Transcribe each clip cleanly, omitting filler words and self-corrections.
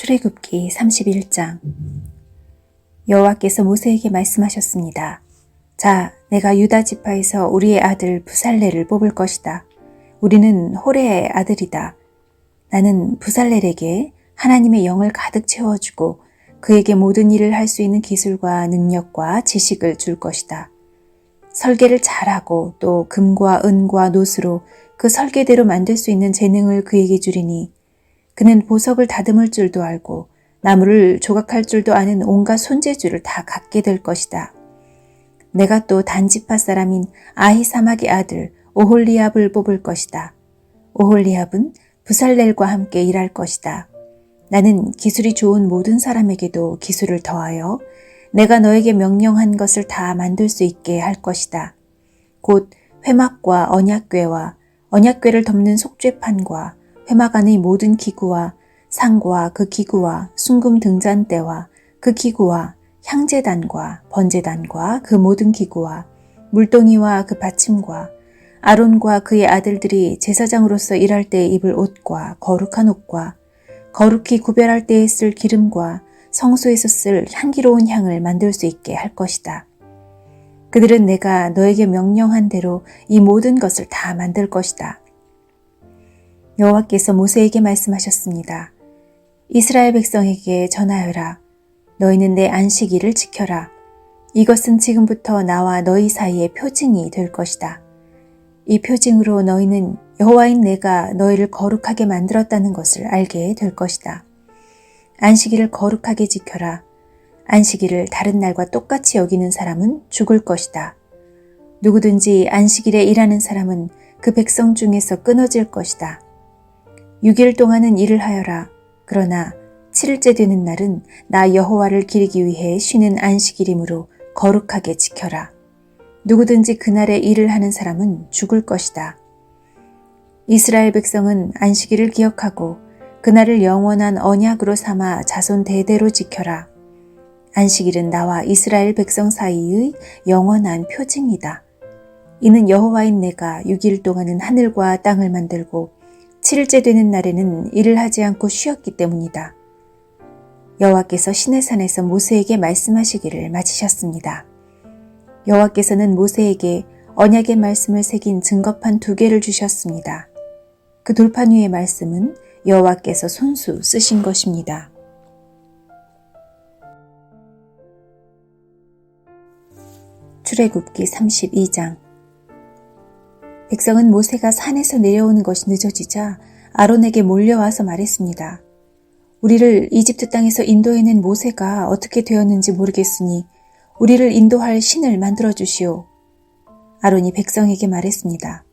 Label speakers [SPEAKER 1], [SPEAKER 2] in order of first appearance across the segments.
[SPEAKER 1] 출애굽기 31장. 여호와께서 모세에게 말씀하셨습니다. 자, 내가 유다 지파에서 우리의 아들 부살렐을 뽑을 것이다. 우리는 호레의 아들이다. 나는 부살렐에게 하나님의 영을 가득 채워주고 그에게 모든 일을 할 수 있는 기술과 능력과 지식을 줄 것이다. 설계를 잘하고 또 금과 은과 노수로 그 설계대로 만들 수 있는 재능을 그에게 주리니 그는 보석을 다듬을 줄도 알고 나무를 조각할 줄도 아는 온갖 손재주를 다 갖게 될 것이다. 내가 또 단지파 사람인 아히사막의 아들 오홀리압을 뽑을 것이다. 오홀리압은 부살렐과 함께 일할 것이다. 나는 기술이 좋은 모든 사람에게도 기술을 더하여 내가 너에게 명령한 것을 다 만들 수 있게 할 것이다. 곧 회막과 언약궤와 언약궤를 덮는 속죄판과 회막 안의 모든 기구와 상과 그 기구와 순금 등잔대와 그 기구와 향제단과 번제단과 그 모든 기구와 물동이와 그 받침과 아론과 그의 아들들이 제사장으로서 일할 때에 입을 옷과 거룩한 옷과 거룩히 구별할 때에 쓸 기름과 성소에서 쓸 향기로운 향을 만들 수 있게 할 것이다. 그들은 내가 너에게 명령한 대로 이 모든 것을 다 만들 것이다. 여호와께서 모세에게 말씀하셨습니다. 이스라엘 백성에게 전하여라. 너희는 내 안식일을 지켜라. 이것은 지금부터 나와 너희 사이의 표징이 될 것이다. 이 표징으로 너희는 여호와인 내가 너희를 거룩하게 만들었다는 것을 알게 될 것이다. 안식일을 거룩하게 지켜라. 안식일을 다른 날과 똑같이 여기는 사람은 죽을 것이다. 누구든지 안식일에 일하는 사람은 그 백성 중에서 끊어질 것이다. 6일 동안은 일을 하여라. 그러나 7일째 되는 날은 나 여호와를 기리기 위해 쉬는 안식일이므로 거룩하게 지켜라. 누구든지 그날에 일을 하는 사람은 죽을 것이다. 이스라엘 백성은 안식일을 기억하고 그날을 영원한 언약으로 삼아 자손 대대로 지켜라. 안식일은 나와 이스라엘 백성 사이의 영원한 표징이다. 이는 여호와인 내가 6일 동안은 하늘과 땅을 만들고 7일째 되는 날에는 일을 하지 않고 쉬었기 때문이다. 여호와께서 시내산에서 모세에게 말씀하시기를 마치셨습니다. 여호와께서는 모세에게 언약의 말씀을 새긴 증거판 2개를 주셨습니다. 그 돌판 위의 말씀은 여호와께서 손수 쓰신 것입니다. 출애굽기 32장. 백성은 모세가 산에서 내려오는 것이 늦어지자 아론에게 몰려와서 말했습니다. 우리를 이집트 땅에서 인도해낸 모세가 어떻게 되었는지 모르겠으니 우리를 인도할 신을 만들어 주시오. 아론이 백성에게 말했습니다.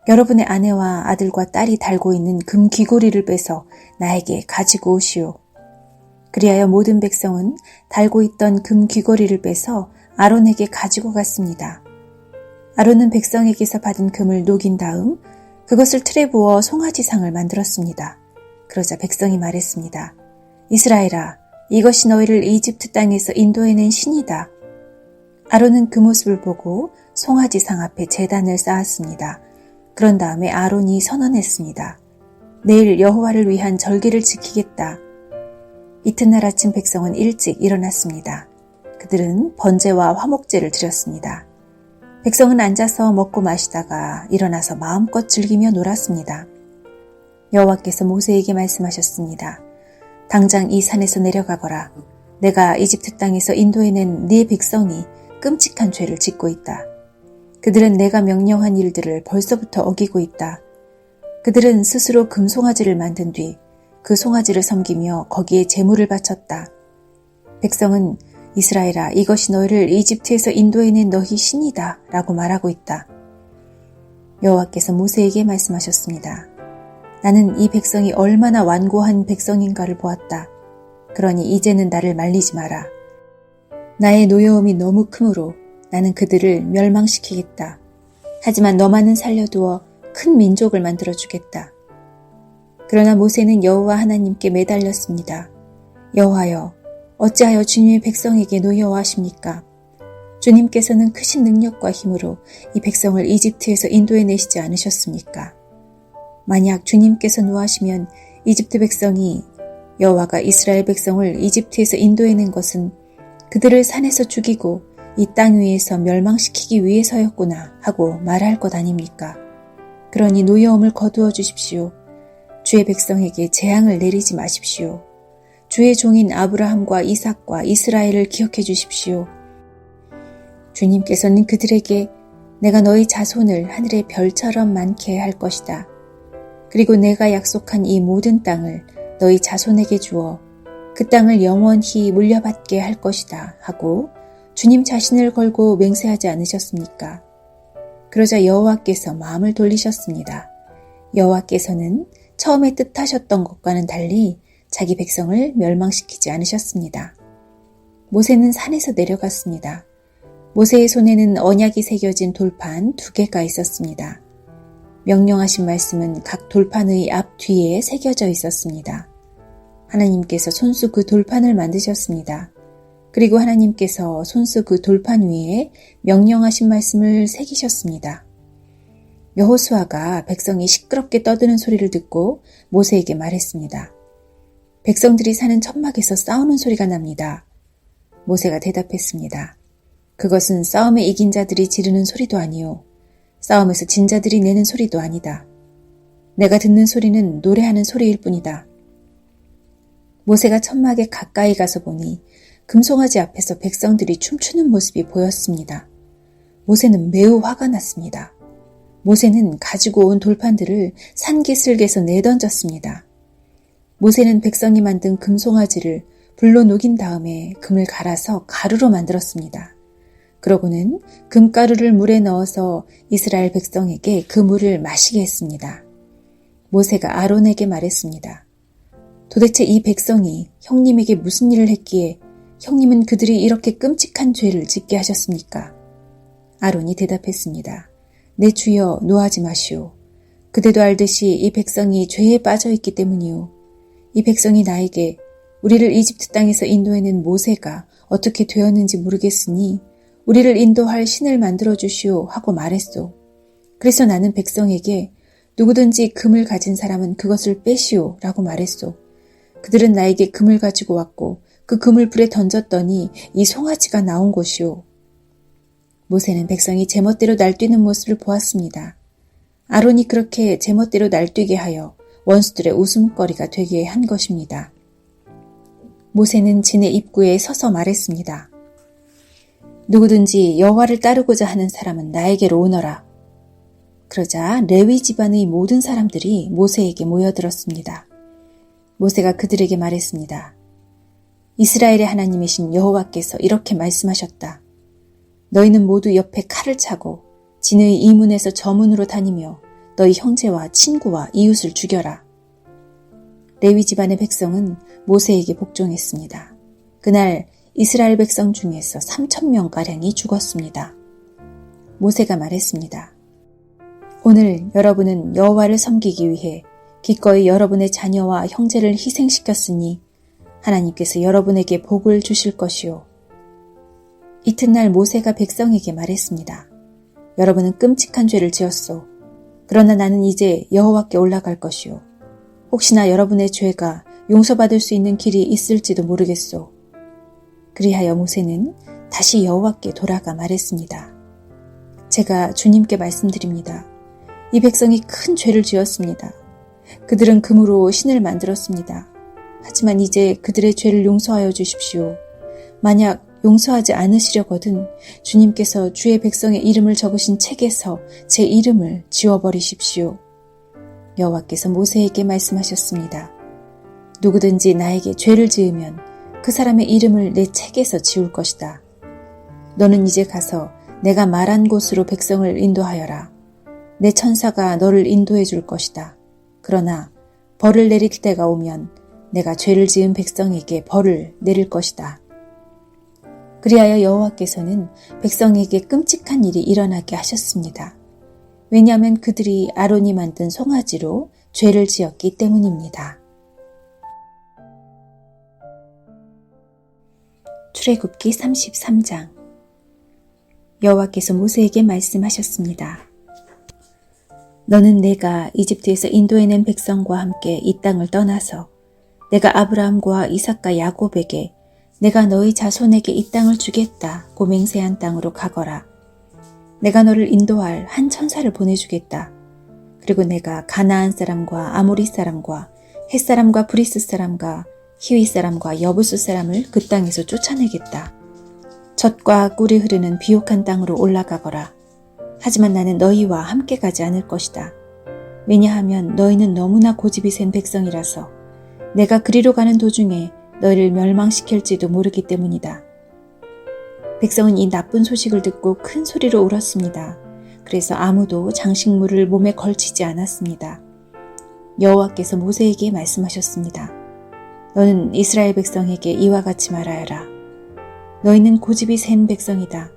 [SPEAKER 1] 여러분의 아내와 아들과 딸이 달고 있는 금 귀고리를 빼서 나에게 가지고 오시오. 그리하여 모든 백성은 달고 있던 금 귀고리를 빼서 아론에게 가지고 갔습니다. 아론은 백성에게서 받은 금을 녹인 다음 그것을 틀에 부어 송아지상을 만들었습니다. 그러자 백성이 말했습니다. 이스라엘아, 이것이 너희를 이집트 땅에서 인도해낸 신이다. 아론은 그 모습을 보고 송아지상 앞에 제단을 쌓았습니다. 그런 다음에 아론이 선언했습니다. 내일 여호와를 위한 절기를 지키겠다. 이튿날 아침 백성은 일찍 일어났습니다. 그들은 번제와 화목제를 드렸습니다. 백성은 앉아서 먹고 마시다가 일어나서 마음껏 즐기며 놀았습니다. 여호와께서 모세에게 말씀하셨습니다. 당장 이 산에서 내려가거라. 내가 이집트 땅에서 인도해낸 네 백성이 끔찍한 죄를 짓고 있다. 그들은 내가 명령한 일들을 벌써부터 어기고 있다. 그들은 스스로 금송아지를 만든 뒤 그 송아지를 섬기며 거기에 제물을 바쳤다. 백성은 이스라엘아, 이것이 너희를 이집트에서 인도해낸 너희 신이다 라고 말하고 있다. 여호와께서 모세에게 말씀하셨습니다. 나는 이 백성이 얼마나 완고한 백성인가를 보았다. 그러니 이제는 나를 말리지 마라. 나의 노여움이 너무 크므로 나는 그들을 멸망시키겠다. 하지만 너만은 살려두어 큰 민족을 만들어주겠다. 그러나 모세는 여호와 하나님께 매달렸습니다. 여호와여, 어찌하여 주님의 백성에게 노여워하십니까? 주님께서는 크신 능력과 힘으로 이 백성을 이집트에서 인도해내시지 않으셨습니까? 만약 주님께서 노하시면 이집트 백성이 여호와가 이스라엘 백성을 이집트에서 인도해낸 것은 그들을 산에서 죽이고 이 땅 위에서 멸망시키기 위해서였구나 하고 말할 것 아닙니까? 그러니 노여움을 거두어 주십시오. 주의 백성에게 재앙을 내리지 마십시오. 주의 종인 아브라함과 이삭과 이스라엘을 기억해 주십시오. 주님께서는 그들에게 내가 너희 자손을 하늘의 별처럼 많게 할 것이다. 그리고 내가 약속한 이 모든 땅을 너희 자손에게 주어 그 땅을 영원히 물려받게 할 것이다 하고 주님 자신을 걸고 맹세하지 않으셨습니까? 그러자 여호와께서 마음을 돌리셨습니다. 여호와께서는 처음에 뜻하셨던 것과는 달리 자기 백성을 멸망시키지 않으셨습니다. 모세는 산에서 내려갔습니다. 모세의 손에는 언약이 새겨진 돌판 2개가 있었습니다. 명령하신 말씀은 각 돌판의 앞 뒤에 새겨져 있었습니다. 하나님께서 손수 그 돌판을 만드셨습니다. 그리고 하나님께서 손수 그 돌판 위에 명령하신 말씀을 새기셨습니다. 여호수아가 백성이 시끄럽게 떠드는 소리를 듣고 모세에게 말했습니다. 백성들이 사는 천막에서 싸우는 소리가 납니다. 모세가 대답했습니다. 그것은 싸움에 이긴 자들이 지르는 소리도 아니요. 싸움에서 진 자들이 내는 소리도 아니다. 내가 듣는 소리는 노래하는 소리일 뿐이다. 모세가 천막에 가까이 가서 보니 금송아지 앞에서 백성들이 춤추는 모습이 보였습니다. 모세는 매우 화가 났습니다. 모세는 가지고 온 돌판들을 산기슭에서 내던졌습니다. 모세는 백성이 만든 금송아지를 불로 녹인 다음에 금을 갈아서 가루로 만들었습니다. 그러고는 금가루를 물에 넣어서 이스라엘 백성에게 그 물을 마시게 했습니다. 모세가 아론에게 말했습니다. 도대체 이 백성이 형님에게 무슨 일을 했기에 형님은 그들이 이렇게 끔찍한 죄를 짓게 하셨습니까? 아론이 대답했습니다. 내 주여 노하지 마시오. 그대도 알듯이 이 백성이 죄에 빠져 있기 때문이오. 이 백성이 나에게 우리를 이집트 땅에서 인도해낸 모세가 어떻게 되었는지 모르겠으니 우리를 인도할 신을 만들어 주시오 하고 말했소. 그래서 나는 백성에게 누구든지 금을 가진 사람은 그것을 빼시오 라고 말했소. 그들은 나에게 금을 가지고 왔고 그 금을 불에 던졌더니 이 송아지가 나온 것이오. 모세는 백성이 제멋대로 날뛰는 모습을 보았습니다. 아론이 그렇게 제멋대로 날뛰게 하여 원수들의 웃음거리가 되게 한 것입니다. 모세는 진의 입구에 서서 말했습니다. 누구든지 여호와를 따르고자 하는 사람은 나에게로 오너라. 그러자 레위 집안의 모든 사람들이 모세에게 모여들었습니다. 모세가 그들에게 말했습니다. 이스라엘의 하나님이신 여호와께서 이렇게 말씀하셨다. 너희는 모두 옆에 칼을 차고 진의 이문에서 저문으로 다니며 너희 형제와 친구와 이웃을 죽여라. 레위 집안의 백성은 모세에게 복종했습니다. 그날 이스라엘 백성 중에서 3,000명가량이 죽었습니다. 모세가 말했습니다. 오늘 여러분은 여호와를 섬기기 위해 기꺼이 여러분의 자녀와 형제를 희생시켰으니 하나님께서 여러분에게 복을 주실 것이요. 이튿날 모세가 백성에게 말했습니다. 여러분은 끔찍한 죄를 지었소. 그러나 나는 이제 여호와께 올라갈 것이요. 혹시나 여러분의 죄가 용서받을 수 있는 길이 있을지도 모르겠소. 그리하여 모세는 다시 여호와께 돌아가 말했습니다. 제가 주님께 말씀드립니다. 이 백성이 큰 죄를 지었습니다. 그들은 금으로 신을 만들었습니다. 하지만 이제 그들의 죄를 용서하여 주십시오. 만약 용서하지 않으시려거든 주님께서 주의 백성의 이름을 적으신 책에서 제 이름을 지워버리십시오. 여호와께서 모세에게 말씀하셨습니다. 누구든지 나에게 죄를 지으면 그 사람의 이름을 내 책에서 지울 것이다. 너는 이제 가서 내가 말한 곳으로 백성을 인도하여라. 내 천사가 너를 인도해 줄 것이다. 그러나 벌을 내릴 때가 오면 내가 죄를 지은 백성에게 벌을 내릴 것이다. 그리하여 여호와께서는 백성에게 끔찍한 일이 일어나게 하셨습니다. 왜냐하면 그들이 아론이 만든 송아지로 죄를 지었기 때문입니다. 출애굽기 33장. 여호와께서 모세에게 말씀하셨습니다. 너는 내가 이집트에서 인도해낸 백성과 함께 이 땅을 떠나서 내가 아브라함과 이삭과 야곱에게 내가 너희 자손에게 이 땅을 주겠다고 맹세한 땅으로 가거라. 내가 너를 인도할 한 천사를 보내주겠다. 그리고 내가 가나안 사람과 아모리 사람과 헷 사람과 브리스 사람과 히위 사람과 여부스 사람을 그 땅에서 쫓아내겠다. 젖과 꿀이 흐르는 비옥한 땅으로 올라가거라. 하지만 나는 너희와 함께 가지 않을 것이다. 왜냐하면 너희는 너무나 고집이 센 백성이라서 내가 그리로 가는 도중에 너희를 멸망시킬지도 모르기 때문이다. 백성은 이 나쁜 소식을 듣고 큰 소리로 울었습니다. 그래서 아무도 장식물을 몸에 걸치지 않았습니다. 여호와께서 모세에게 말씀하셨습니다. 너는 이스라엘 백성에게 이와 같이 말하여라. 너희는 고집이 센 백성이다.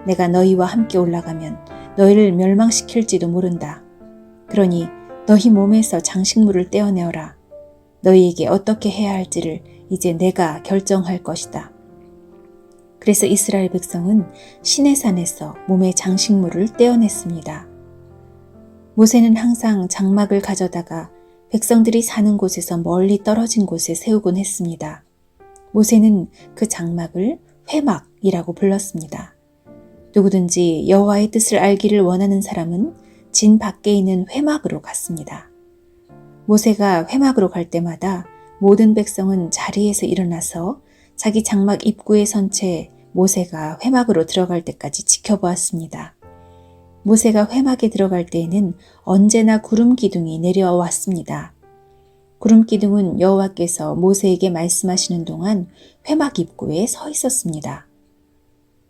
[SPEAKER 1] 내가 너희와 함께 올라가면 너희를 멸망시킬지도 모른다. 그러니 너희 몸에서 장식물을 떼어내어라. 너희에게 어떻게 해야 할지를 이제 내가 결정할 것이다. 그래서 이스라엘 백성은 시내산에서 몸의 장식물을 떼어냈습니다. 모세는 항상 장막을 가져다가 백성들이 사는 곳에서 멀리 떨어진 곳에 세우곤 했습니다. 모세는 그 장막을 회막이라고 불렀습니다. 누구든지 여호와의 뜻을 알기를 원하는 사람은 진 밖에 있는 회막으로 갔습니다. 모세가 회막으로 갈 때마다 모든 백성은 자리에서 일어나서 자기 장막 입구에 선 채 모세가 회막으로 들어갈 때까지 지켜보았습니다. 모세가 회막에 들어갈 때에는 언제나 구름 기둥이 내려왔습니다. 구름 기둥은 여호와께서 모세에게 말씀하시는 동안 회막 입구에 서 있었습니다.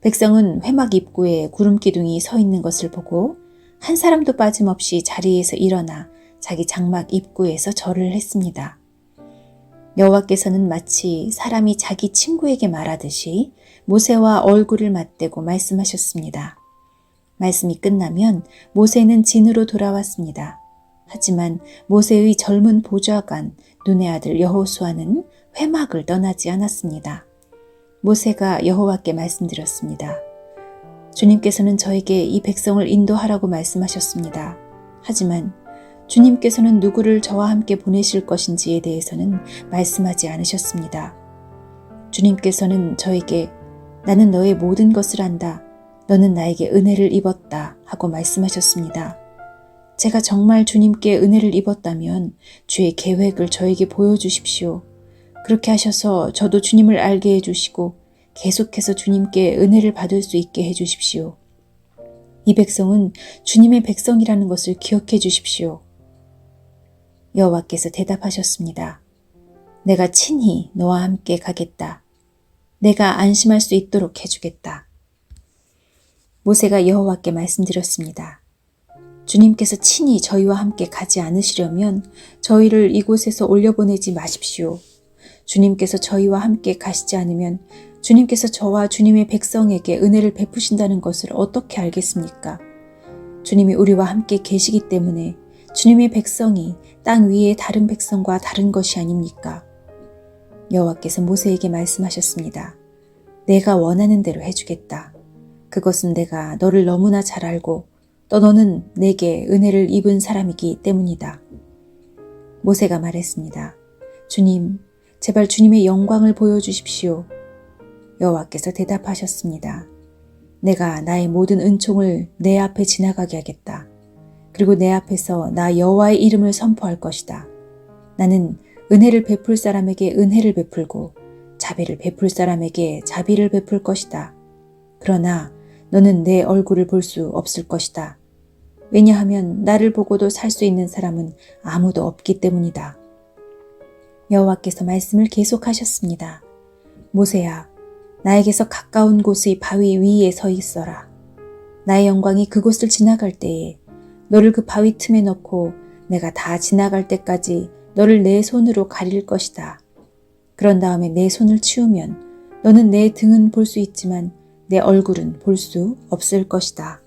[SPEAKER 1] 백성은 회막 입구에 구름 기둥이 서 있는 것을 보고 한 사람도 빠짐없이 자리에서 일어나 자기 장막 입구에서 절을 했습니다. 여호와께서는 마치 사람이 자기 친구에게 말하듯이 모세와 얼굴을 맞대고 말씀하셨습니다. 말씀이 끝나면 모세는 진으로 돌아왔습니다. 하지만 모세의 젊은 보좌관 눈의 아들 여호수아는 회막을 떠나지 않았습니다. 모세가 여호와께 말씀드렸습니다. 주님께서는 저에게 이 백성을 인도하라고 말씀하셨습니다. 하지만 주님께서는 누구를 저와 함께 보내실 것인지에 대해서는 말씀하지 않으셨습니다. 주님께서는 저에게 나는 너의 모든 것을 안다. 너는 나에게 은혜를 입었다 하고 말씀하셨습니다. 제가 정말 주님께 은혜를 입었다면 주의 계획을 저에게 보여주십시오. 그렇게 하셔서 저도 주님을 알게 해주시고 계속해서 주님께 은혜를 받을 수 있게 해주십시오. 이 백성은 주님의 백성이라는 것을 기억해 주십시오. 여호와께서 대답하셨습니다. 내가 친히 너와 함께 가겠다. 내가 안심할 수 있도록 해주겠다. 모세가 여호와께 말씀드렸습니다. 주님께서 친히 저희와 함께 가지 않으시려면 저희를 이곳에서 올려보내지 마십시오. 주님께서 저희와 함께 가시지 않으면 주님께서 저와 주님의 백성에게 은혜를 베푸신다는 것을 어떻게 알겠습니까? 주님이 우리와 함께 계시기 때문에 주님의 백성이 땅 위의 다른 백성과 다른 것이 아닙니까? 여호와께서 모세에게 말씀하셨습니다. 내가 원하는 대로 해주겠다. 그것은 내가 너를 너무나 잘 알고 또 너는 내게 은혜를 입은 사람이기 때문이다. 모세가 말했습니다. 주님, 제발 주님의 영광을 보여주십시오. 여호와께서 대답하셨습니다. 내가 나의 모든 은총을 내 앞에 지나가게 하겠다. 그리고 내 앞에서 나 여호와의 이름을 선포할 것이다. 나는 은혜를 베풀 사람에게 은혜를 베풀고 자비를 베풀 사람에게 자비를 베풀 것이다. 그러나 너는 내 얼굴을 볼 수 없을 것이다. 왜냐하면 나를 보고도 살 수 있는 사람은 아무도 없기 때문이다. 여호와께서 말씀을 계속하셨습니다. 모세야, 나에게서 가까운 곳의 바위 위에 서 있어라. 나의 영광이 그곳을 지나갈 때에 너를 그 바위 틈에 넣고 내가 다 지나갈 때까지 너를 내 손으로 가릴 것이다. 그런 다음에 내 손을 치우면 너는 내 등은 볼 수 있지만 내 얼굴은 볼 수 없을 것이다.